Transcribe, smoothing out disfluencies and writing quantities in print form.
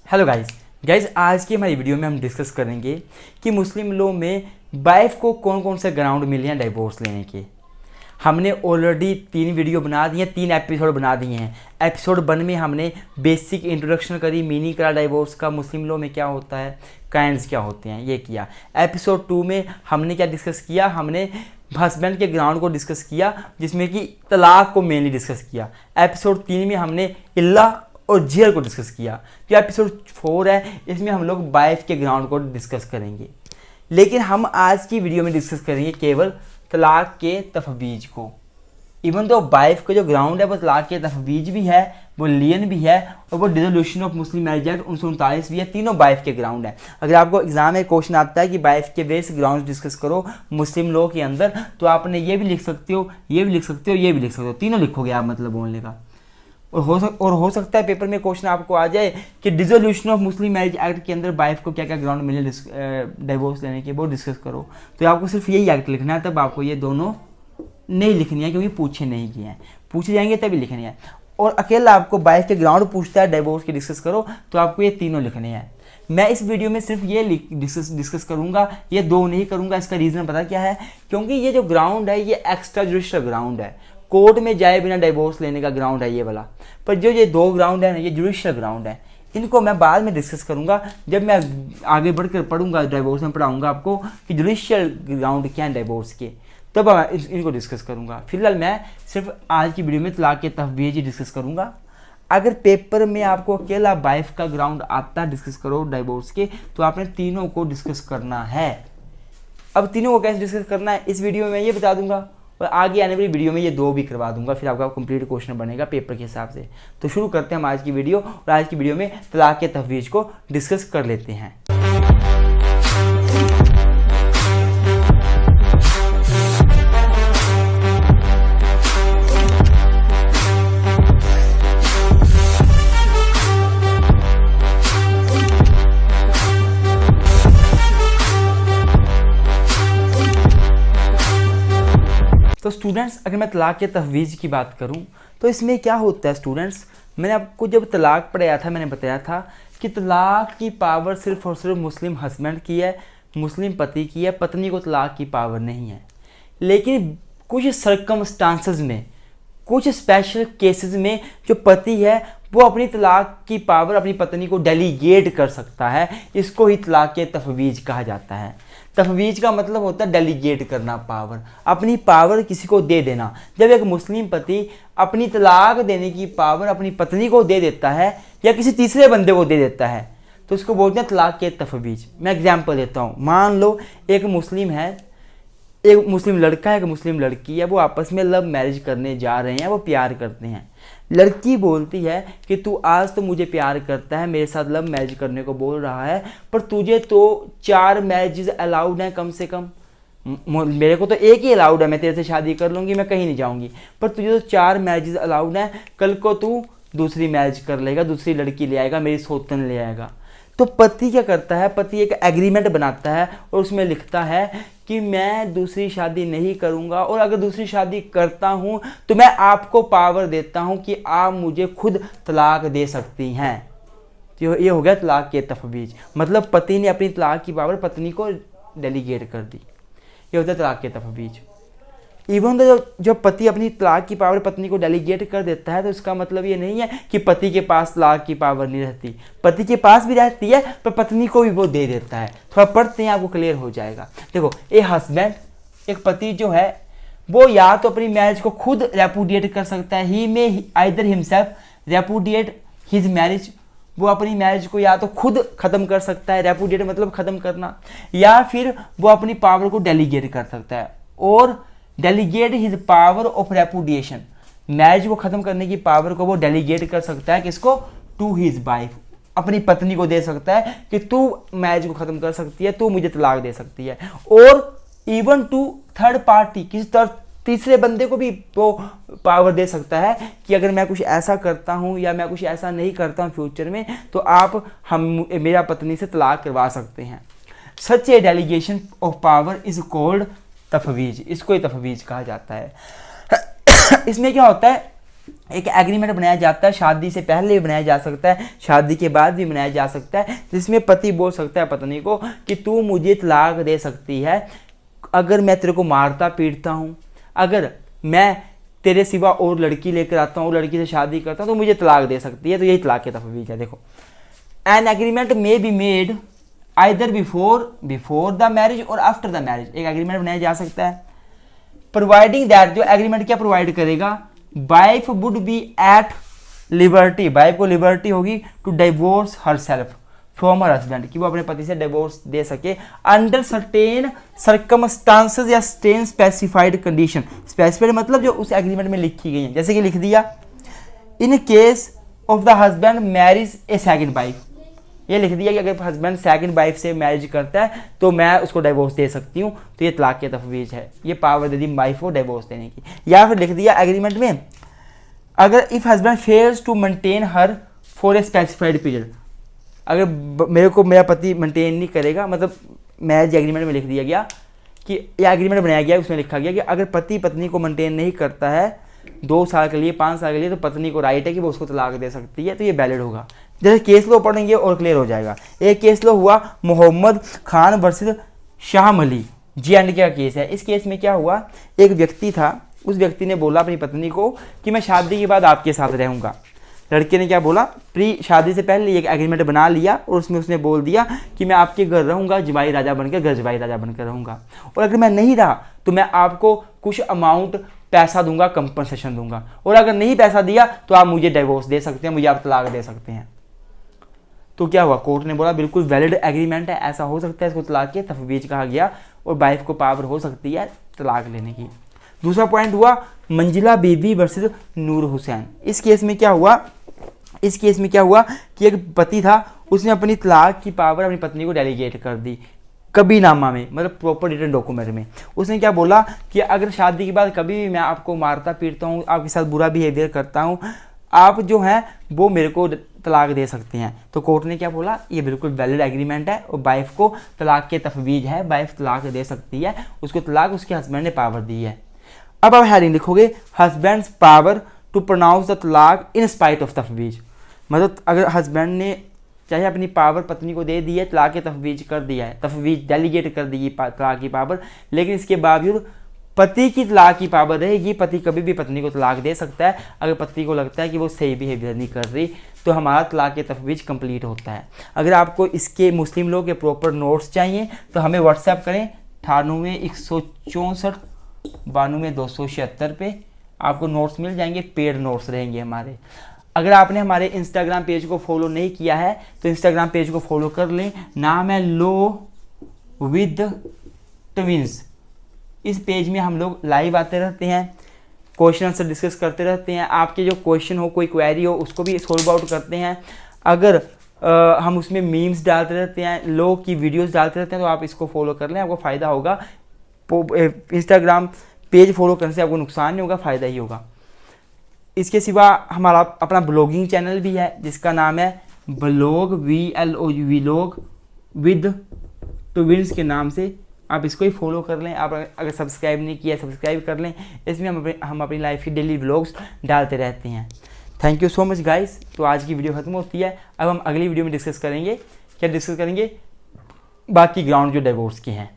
Hello guys आज की हमारी वीडियो में हम डिस्कस करेंगे कि मुस्लिम लॉ में वाइफ को कौन कौन से ग्राउंड मिले हैं डाइवोर्स लेने के। हमने ऑलरेडी 3 वीडियो बना दिए हैं, 3 एपिसोड बना दिए हैं। एपिसोड 1 में हमने बेसिक इंट्रोडक्शन करी, मीनिंग करा डाइवोर्स का, मुस्लिम लॉ में क्या होता है, काइंड्स क्या होते हैं, ये किया। एपिसोड 2 में हमने क्या डिस्कस किया, हमने हस्बैंड के ग्राउंड को डिस्कस किया, जिसमें कि तलाक को मेनली डिस्कस किया। एपिसोड 3 में हमने इल्ला और जियर को डिस्कस किया। जो एपिसोड 4 है इसमें हम लोग वाइफ के ग्राउंड को डिस्कस करेंगे। लेकिन हम आज की वीडियो में डिस्कस करेंगे केवल तलाक के तफवीज को। इवन तो वाइफ का जो ग्राउंड है वो तलाक के तफवीज भी है, वो लियन भी है, और वो dissolution of Muslim marriage act 1939 भी है। तीनों वाइफ के ग्राउंड है। अगर आपको एग्जाम में क्वेश्चन आता है कि वाइफ के वेस ग्राउंड डिस्कस करो मुस्लिम लॉ के अंदर, तो आपने ये भी लिख सकते हो, ये भी लिख सकते हो, ये भी लिख सकते हो, तीनों लिखोगे आप, मतलब बोलने का। और हो सकता है पेपर में क्वेश्चन आपको आ जाए कि dissolution of Muslim marriage act के अंदर वाइफ को क्या क्या ग्राउंड मिले डाइवोर्स लेने के, वो डिस्कस करो। तो आपको सिर्फ यही एक्ट लिखना है, तब आपको ये दोनों नहीं लिखनी है, क्योंकि पूछे नहीं किए हैं। पूछे जाएंगे तभी लिखनी है। और अकेला आपको वाइफ के ग्राउंड पूछता है डाइवोर्स की डिस्कस करो, तो आपको ये तीनों लिखने हैं। मैं इस वीडियो में सिर्फ ये डिस्कस करूंगा, ये 2 नहीं करूंगा। इसका रीज़न पता क्या है? क्योंकि ये जो ग्राउंड है ये एक्स्ट्रा जुडिशियल ग्राउंड है, कोर्ट में जाए बिना डाइवोर्स लेने का ग्राउंड है ये वाला। पर जो ये 2 ग्राउंड है ना, ये जुडिशियल ग्राउंड है। इनको मैं बाद में डिस्कस करूंगा, जब मैं आगे बढ़कर पढ़ूंगा, डाइवोर्स में पढ़ाऊंगा आपको कि जुडिशियल ग्राउंड क्या है डाइवोर्स के, तब मैं इनको डिस्कस करूंगा। फिलहाल मैं सिर्फ आज की वीडियो में तलाक के तफवीज ही डिस्कस करूंगा। अगर पेपर में आपको अकेला वाइफ का ग्राउंड आता है डिस्कस करो डाइवोर्स के, तो आपने तीनों को डिस्कस करना है। अब तीनों को कैसे डिस्कस करना है इस वीडियो में मैं ये बता दूंगा, और आगे आने वाली वीडियो में ये 2 भी करवा दूंगा, फिर आपका कंप्लीट क्वेश्चन बनेगा पेपर के हिसाब से। तो शुरू करते हैं हम आज की वीडियो, और आज की वीडियो में तलाक के तफवीज को डिस्कस कर लेते हैं। तो स्टूडेंट्स, अगर मैं तलाक के तफवीज़ की बात करूं तो इसमें क्या होता है स्टूडेंट्स, मैंने आपको जब तलाक पढ़ाया था मैंने बताया था कि तलाक की पावर सिर्फ और सिर्फ मुस्लिम हस्बैंड की है, मुस्लिम पति की है, पत्नी को तलाक की पावर नहीं है। लेकिन कुछ सर्कमस्टांसेस में, कुछ स्पेशल केसेस में जो पति है वो अपनी तलाक की पावर अपनी पत्नी को डेलीगेट कर सकता है। इसको ही तलाक के तफवीज़ कहा जाता है। तफवीज़ का मतलब होता है डेलीगेट करना पावर, अपनी पावर किसी को दे देना। जब एक मुस्लिम पति अपनी तलाक देने की पावर अपनी पत्नी को दे देता है या किसी तीसरे बंदे को दे देता है, तो उसको बोलते हैं तलाक के तफवीज़। मैं एग्जांपल देता हूँ। मान लो एक मुस्लिम है, एक मुस्लिम लड़का है, एक मुस्लिम लड़की है, वो आपस में लव मैरिज करने जा रहे हैं, वो प्यार करते हैं। लड़की बोलती है कि तू आज तो मुझे प्यार करता है, मेरे साथ लव मैरिज करने को बोल रहा है, पर तुझे तो 4 मैरिजेस अलाउड हैं कम से कम। मेरे को तो एक ही अलाउड है, मैं तेरे से शादी कर लूँगी, मैं कहीं नहीं जाऊँगी, पर तुझे तो 4 मैरिजेस अलाउड हैं। कल को तू दूसरी मैरिज कर लेगा, दूसरी लड़की ले आएगा, मेरी सौतन ले आएगा। तो पति क्या करता है, पति एक एग्रीमेंट बनाता है और उसमें लिखता है कि मैं दूसरी शादी नहीं करूंगा, और अगर दूसरी शादी करता हूं तो मैं आपको पावर देता हूं कि आप मुझे खुद तलाक दे सकती हैं। तो ये हो गया तलाक के तफवीज़। मतलब पति ने अपनी तलाक की पावर पत्नी को डेलीगेट कर दी, ये होता है तलाक के तफवीज़। इवन तो जो पति अपनी तलाक की पावर पत्नी को डेलीगेट कर देता है, तो इसका मतलब ये नहीं है कि पति के पास तलाक की पावर नहीं रहती। पति के पास भी रहती है, पर पत्नी को भी वो दे देता है। थोड़ा पढ़ते हैं, आपको क्लियर हो जाएगा। देखो, एक हस्बैंड, एक पति जो है, वो या तो अपनी मैरिज को खुद रेपुडिएट कर सकता है, ही में either himself repudiate his marriage. वो अपनी मैरिज को या तो खुद ख़त्म कर सकता है, रेपुडिएट मतलब ख़त्म करना, या फिर वो अपनी पावर को डेलीगेट कर सकता है। और delegate his power of repudiation, marriage को ख़त्म करने की पावर को वो डेलीगेट कर सकता है किसको? टू हिज वाइफ, अपनी पत्नी को दे सकता है कि तू मैरिज को ख़त्म कर सकती है, तू मुझे तलाक दे सकती है। और इवन टू थर्ड पार्टी, किसी तीसरे बंदे को भी वो पावर दे सकता है कि अगर मैं कुछ ऐसा करता हूँ या मैं कुछ ऐसा नहीं करता हूँ फ्यूचर में, तो आप मेरा पत्नी से तलाक करवा सकते हैं। Such a delegation of power is called तफवीज़, इसको ही तफवीज़ कहा जाता है। इसमें क्या होता है, एक एग्रीमेंट बनाया जाता है, शादी से पहले भी बनाया जा सकता है, शादी के बाद भी बनाया जा सकता है, जिसमें पति बोल सकता है पत्नी को कि तू मुझे तलाक दे सकती है अगर मैं तेरे को मारता पीटता हूँ, अगर मैं तेरे सिवा और लड़की लेकर आता हूँ, लड़की से शादी करता हूँ, तो मुझे तलाक दे सकती है। तो यही तलाक के तफवीज है। देखो, an agreement may be made either before the marriage और आफ्टर द मैरिज। एक एग्रीमेंट बनाया जा सकता है प्रोवाइडिंग दैट, जो एग्रीमेंट क्या प्रोवाइड करेगा, wife would be at liberty, wife को लिबर्टी होगी to divorce herself from her husband, कि वो अपने पति से डिवोर्स दे सके अंडर सर्टेन सर्कमस्टांसेस या सर्टेन स्पेसिफाइड कंडीशन। स्पेसिफाइड मतलब जो उस एग्रीमेंट में लिखी गई है, जैसे कि लिख दिया in case of the husband marriage A second wife, ये लिख दिया कि अगर हस्बैंड सेकंड वाइफ से मैरिज करता है तो मैं उसको डिवोर्स दे सकती हूँ, तो ये तलाक की तफवीज है, ये पावर दे दी वाइफ को डिवोर्स देने की। या फिर लिख दिया एग्रीमेंट में अगर if husband fails to maintain her for a specified period, अगर मेरा पति मेंटेन नहीं करेगा, मतलब मैरिज एग्रीमेंट में लिख दिया गया कि यह एग्रीमेंट बनाया गया, उसमें लिखा गया कि अगर पति पत्नी को मेंटेन नहीं करता है 2 साल के लिए 5 साल के लिए, तो पत्नी को राइट है कि वो उसको तलाक दे सकती है, तो ये वैलिड होगा। जैसे केस लो पढ़ेंगे और क्लियर हो जाएगा। एक केस लो हुआ मोहम्मद खान वर्सेस शाह मली, J&K का केस है। इस केस में क्या हुआ, एक व्यक्ति था, उस व्यक्ति ने बोला अपनी पत्नी को कि मैं शादी के बाद आपके साथ रहूँगा। लड़के ने क्या बोला, प्री शादी से पहले एक एग्रीमेंट बना लिया और उसमें उसने बोल दिया कि मैं आपके घर रहूँगा, जवाई राजा बनकर, घर जवाई राजा बनकर रहूँगा, और अगर मैं नहीं रहा तो मैं आपको कुछ अमाउंट पैसा दूंगा, कंपनसेशन दूंगा, और अगर नहीं पैसा दिया तो आप मुझे डिवोर्स दे सकते हैं, मुझे आप तलाक दे सकते हैं। तो क्या हुआ, कोर्ट ने बोला बिल्कुल वैलिड एग्रीमेंट है, ऐसा हो सकता है, इसको तलाक के तफवीज कहा गया और वाइफ को पावर हो सकती है तलाक लेने की। दूसरा पॉइंट हुआ मंजिला बीबी वर्सेस नूर हुसैन। इस केस में क्या हुआ कि एक पति था, उसने अपनी तलाक की पावर अपनी पत्नी को डेलीगेट कर दी कबीनामा में, मतलब प्रॉपर रिटन डॉक्यूमेंट में। उसने क्या बोला कि अगर शादी के बाद कभी भी मैं आपको मारता पीटता हूँ, आपके साथ बुरा बिहेवियर करता हूँ, आप जो हैं वो मेरे को तलाक दे सकते हैं। तो कोर्ट ने क्या बोला, ये बिल्कुल वैलिड एग्रीमेंट है और वाइफ को तलाक के तफवीज है, वाइफ तलाक दे सकती है, उसको तलाक उसके हस्बैंड ने पावर दी है। अब आप हेडिंग लिखोगे husband's power to pronounce the talaq in spite of तफवीज, मतलब अगर हस्बैंड ने चाहे अपनी पावर पत्नी को दे दी है, तलाक के तफवीज कर दिया है, तफवीज डेलीगेट कर दी तलाक की पावर, लेकिन इसके बावजूद पति की तलाक की पावर रहेगी। पति कभी भी पत्नी को तलाक दे सकता है अगर पति को लगता है कि वो सही बिहेवियर नहीं कर रही, तो हमारा तलाक के तफवीज कंप्लीट होता है। अगर आपको इसके मुस्लिम लॉ के प्रॉपर नोट्स चाहिए तो हमें व्हाट्सएप करें 98 164 92 276 पे, आपको नोट्स मिल जाएंगे, पेड नोट्स रहेंगे हमारे। अगर आपने हमारे इंस्टाग्राम पेज को फॉलो नहीं किया है तो इंस्टाग्राम पेज को फॉलो कर लें, नाम है लॉ विद ट्विंस। इस पेज में हम लोग लाइव आते रहते हैं, क्वेश्चन आंसर डिस्कस करते रहते हैं, आपके जो क्वेश्चन हो, कोई क्वेरी हो, उसको भी सॉल्व आउट करते हैं। अगर हम उसमें मीम्स डालते रहते हैं, लॉ की वीडियोस डालते रहते हैं, तो आप इसको फॉलो कर लें, आपको फ़ायदा होगा। इंस्टाग्राम पेज फॉलो करने से आपको नुकसान नहीं होगा, फ़ायदा ही होगा। इसके सिवा हमारा अपना ब्लॉगिंग चैनल भी है जिसका नाम है ब्लॉग VLOG विद ट्विंस के नाम से, आप इसको ही फॉलो कर लें। आप अगर सब्सक्राइब नहीं किया सब्सक्राइब कर लें, इसमें हम अपनी लाइफ की डेली व्लॉग्स डालते रहते हैं। Thank you so much guys. तो आज की वीडियो खत्म होती है, अब हम अगली वीडियो में डिस्कस करेंगे, क्या डिस्कस करेंगे, बाकी ग्राउंड जो डिवोर्स के हैं।